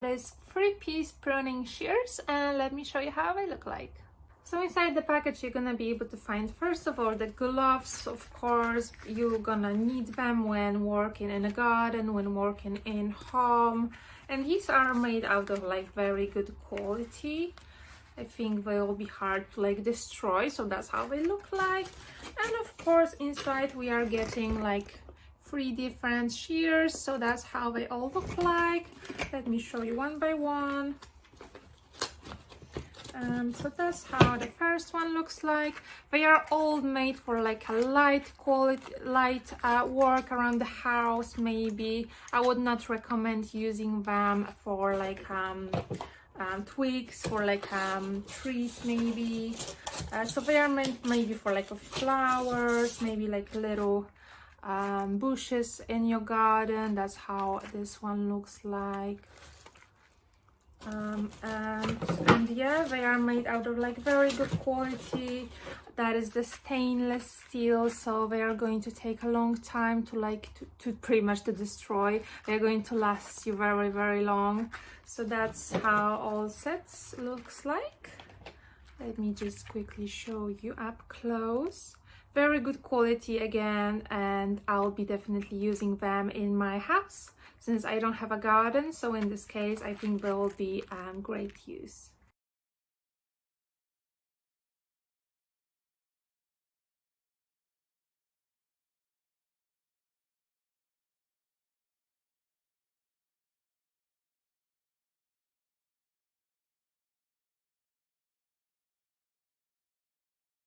There's 3-piece pruning shears, and let me show you how they look like. So inside the package you're gonna be able to find, first of all, the gloves. Of course, you're gonna need them when working in a garden, when working in home, and these are made out of like very good quality. I think they will be hard to like destroy, so that's how they look like. And of course inside we are getting like 3 different shears, so that's how they all look like. Let me show you one by one. So that's how the first one looks like. They are all made for like a light quality, light work around the house. Maybe I would not recommend using them for like twigs, for like trees maybe. So they are meant maybe for like flowers, maybe like little bushes in your garden. That's how this one looks like. And yeah, they are made out of like very good quality. That is the stainless steel, so they are going to take a long time to like to pretty much to destroy. They're going to last you very, very long. So that's how all sets looks like. Let me just quickly show you up close. Very good quality again, and I'll be definitely using them in my house since I don't have a garden. So in this case, I think they will be great use.